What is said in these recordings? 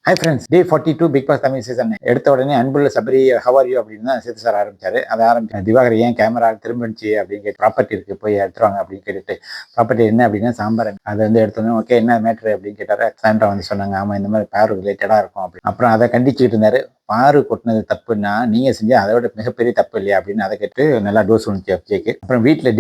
Hi friends, டே 42 big pass Tamil season எடுத்த உடனே அன்புள்ள சபரி ஹவ் ஆர் யூ அப்படின்னு தான் சேத்து சார் ஆரம்பிச்சாரு. அதை ஆரம்பிச்சு திவாகர் ஏன் கேமரா திரும்பிச்சு அப்படின்னு கேட்டு ப்ராப்பர்ட்டி இருக்கு போய் எடுத்துருவாங்க அப்படின்னு கேட்டுட்டு ப்ராப்பர்ட்டி என்ன அப்படின்னா சாம்பார் அதை வந்து எடுத்தோன்னே ஓகே என்ன மேட்ரு அப்படின்னு கேட்டாரு. சாண்ட்ரா வந்து சொன்னாங்க ஆமா இந்த மாதிரி பேர் ரிலேட்டடா இருக்கும் அப்படின்னு. அப்புறம் அதை கண்டிச்சுட்டு இருந்தாரு. பாரு கொட்டினது தப்புன்னா நீங்க செஞ்ச அதை விட மிகப்பெரிய தப்பு இல்லையா அப்படின்னு அதை கேட்டு நல்லா டோஸ் ஒன்று கேக்கு. அப்புறம் வீட்டில்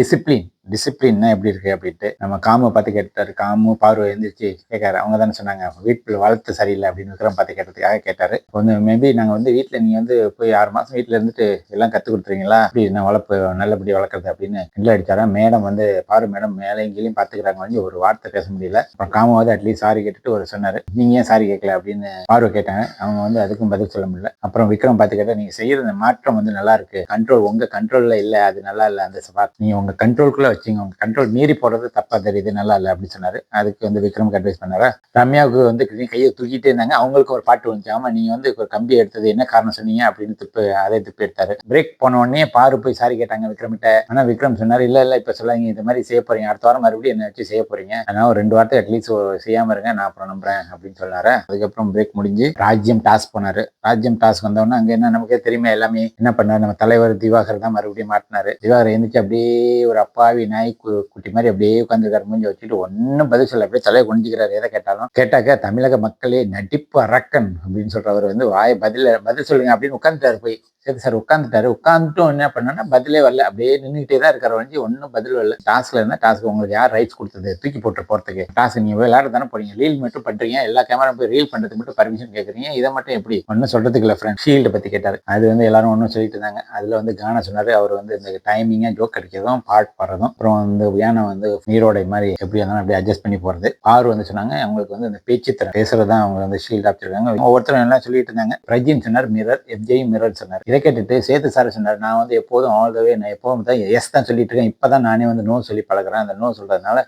டிசிப்ளின்னா எப்படி இருக்கு அப்படின்ட்டு நம்ம காமு பார்த்து கேட்டாரு. காமு பார்வை எழுந்திரிச்சு கேட்காரு. அவங்க தானே சொன்னாங்க வீட்டில் வளர்த்து சரியில்லை அப்படின்னு விக்ரம் பார்த்து கேட்டதுக்காக கேட்டாரு. வந்து மேபி நாங்கள் வந்து வீட்டில் நீங்க வந்து போய் 6 மாசம் வீட்டில் இருந்துட்டு எல்லாம் கற்றுக் கொடுத்துறீங்களா அப்படி நான் வளர்ப்பு நல்லபடி வளர்க்குறது அப்படின்னு கிண்டல் அடிச்சாரா. மேடம் வந்து பாரு மேடம் மேலே இங்கேயும் பார்த்துக்கிறாங்க வந்து ஒரு வார்த்தை பேச முடியல. அப்புறம் காமு வந்து அட்லீஸ்ட் சாரி கேட்டுட்டு ஒரு சொன்னாரு. நீங்க ஏன் சாரி கேட்கல அப்படின்னு பார்வை கேட்டாங்க. அவங்க வந்து அதுக்கும் பதில் சொல்ல முடியல. அப்புறம் விக்ரம் பார்த்து கேட்டா நீங்க செய்யற இந்த மாற்றம் வந்து நல்லா இருக்கு. உங்க கண்ட்ரோல்ல இல்ல, அது நல்லா இல்ல. அந்த நீங்க உங்க கண்ட்ரோலுக்குள்ள வச்சீங்க, உங்க கண்ட்ரோல் மீறி போடுறது தப்பா தெரியுது, நல்லா இல்ல அப்படின்னு சொன்னாரு. அதுக்கு வந்து விக்ரம் அட்வைஸ் பண்ணாரா. ரம்யாவுக்கு வந்து கையை தூக்கிட்டே இருந்தாங்க. அவங்களுக்கு ஒரு பாட்டு வந்துச்சு. ஆமா நீங்க வந்து ஒரு கம்பி எடுத்தது என்ன காரணம் சொன்னீங்க அப்படின்னு அதே திப்பு எடுத்தாரு. பிரேக் போன உடனே பாரு போய் சாரி கேட்டாங்க விக்ரமிட்ட. ஆனா விக்ரம் சொன்னாரு இல்ல இப்ப சொல்லாங்க இந்த மாதிரி செய்ய போறீங்க, அடுத்த வாரம் மறுபடியும் என்ன வச்சு செய்ய போறீங்க, அதனால ஒரு 2 வாரத்தை அட்லீஸ்ட் செய்யாம இருங்க, நான் அப்புறம் நம்புறேன் அப்படின்னு சொன்னாரு. அதுக்கப்புறம் பிரேக் முடிஞ்சு ராஜ்யம் டாஸ்க் போனாரு. ராஜ்யம் டாஸ்க் வந்தவொடனே அங்க என்ன நமக்கே தெரியுமா எல்லாமே என்ன பண்ணாரு. நம்ம தலைவர் திவாகர் தான் மறுபடியும் மாட்டினாரு. திவாகர் எழுந்திரிச்சு அப்படியே ஒரு அப்பாவி நாய் குட்டி மாதிரி அப்படியே உட்காந்துருக்காரு. மூஞ்சி வச்சுட்டு ஒன்னும் பதில் சொல்ல அப்படியே தலையை கொஞ்சிக்கிறாரு. எதை கேட்டாலும் கேட்டாக்க தமிழக மக்களே நடிப்பு அரக்கன் அப்படின்னு சொல்றவர் வந்து பதில் சொல்லுங்க அப்படின்னு உட்காந்துட்டாரு. போய் சரி சார் உட்காந்துட்டாரு. உட்காந்துட்டும் என்ன பண்ணா பதிலே வரல. அப்படியே நின்றுகிட்டே தான் இருக்கிற வண்டி ஒன்னும் பதில் வரல. டாஸ்க்ல இருந்தா டாஸ்க் உங்களுக்கு யார் ரைட்ஸ் கொடுத்தது தூக்கி போட்டு போறதுக்கு? டாஸ்க் நீங்க விளையாட தானே போறீங்க, ரீல் மட்டும் பண்றீங்க, எல்லா கேமரா போய் ரீல் பண்றதுக்கு மட்டும் பர்மிஷன் கேட்குறீங்க, இதை மட்டும் எப்படி ஒன்னும் சொல்றதுக்கு இல்லை ஃப்ரெண்ட். ஷீல்டை பத்தி கேட்டாரு. அது வந்து எல்லாரும் ஒன்றும் சொல்லிட்டு இருந்தாங்க. அதுல வந்து கானா சொன்னாரு அவர் வந்து இந்த டைமிங்கா ஜோக் அடிக்கிறதும் பாட் பாடுறதும் அப்புறம் வந்து யானை வந்து நீரோடை மாதிரி எப்படி இருந்தாலும் அப்படியே அட்ஜஸ்ட் பண்ணி போறது. பாரு வந்து சொன்னாங்க அவங்களுக்கு வந்து இந்த பேச்சுத்திறன் பேசுறதுதான் அவங்க வந்து ஷீல்ட் ஆப்பிச்சிருக்காங்க. ஒவ்வொருத்தரும் எல்லாம் சொல்லிட்டு இருந்தாங்க. பிரஜின் சொன்னார் மிரர், எஃப்ஜே மிரர் சொன்னார். இதை கேட்டுட்டு சேத்து சார் சொன்னார் நான் வந்து எப்போதும் ஆல் த வே நான் எப்போதும் தான் எஸ் தான் சொல்லிட்டு இருக்கேன். இப்பதான் நானே வந்து நோ சொல்லி பழகிறேன். அந்த நோ சொல்றதுனால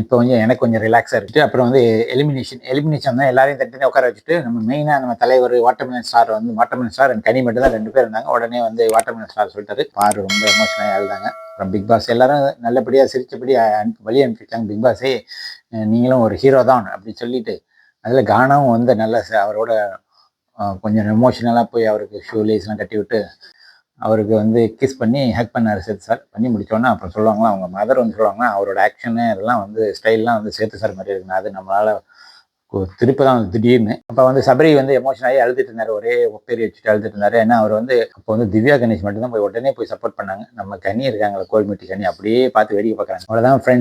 இப்போ கொஞ்சம் எனக்கு கொஞ்சம் ரிலாக்ஸா இருக்கு. அப்புறம் வந்து எலிமினேஷன் தான் எல்லாரையும் தட்டி உட்கார வச்சுட்டு நம்ம மெயினா நம்ம தலைவர் வாட்டர்மெலன் ஸ்டார் கனி மட்டும் தான் 2 பேர் இருந்தாங்க. உடனே வந்து வாட்டர்மெலன் ஸ்டார் சொல்லிட்டாரு. பாரு ரொம்ப எமோஷனலாக எழுதாங்க. அப்புறம் பிக் பாஸ் எல்லாரும் நல்லபடியா சிரிச்சபடி வழி அனுப்பிச்சாங்க. பிக் பாஸே நீங்களும் ஒரு ஹீரோ தான் அப்படின்னு சொல்லிட்டு அதுல கானாவும் வந்து நல்ல அவரோட கொஞ்சம் எமோஷனலா போய் அவருக்கு ஷூலேஸ்லாம் கட்டி விட்டு அவருக்கு வந்து கிஸ் பண்ணி ஹேக் பண்ணாரு சேத்து சார். பண்ணி முடிச்சோன்னா அப்புறம் சொல்லுவாங்களா அவங்க மதர் வந்து சொல்லுவாங்கன்னா அவரோட ஆக்ஷனு இதெல்லாம் வந்து ஸ்டைல்லாம் வந்து சேத்து சார் மாதிரி இருக்குங்க. அது நம்மளால திருப்பி தான் வந்து திடீர்னு அப்போ வந்து சபரி வந்து எமோஷன் ஆகி அழுதுட்டு இருந்தாரு. ஒரே ஒப்பேரி வச்சுட்டு அழுதுட்டு இருந்தாரு. ஏன்னா அவர் வந்து அப்போ வந்து திவ்யா கணேஷ் மட்டும் தான் போய் உடனே போய் சப்போர்ட் பண்ணாங்க. நம்ம கனி இருக்காங்களா கோல்மெட்டி கனி அப்படியே பார்த்து வேடிக்கை பார்க்குறாங்க. அவ்வளோதான் ஃப்ரெண்ட்ஸ்.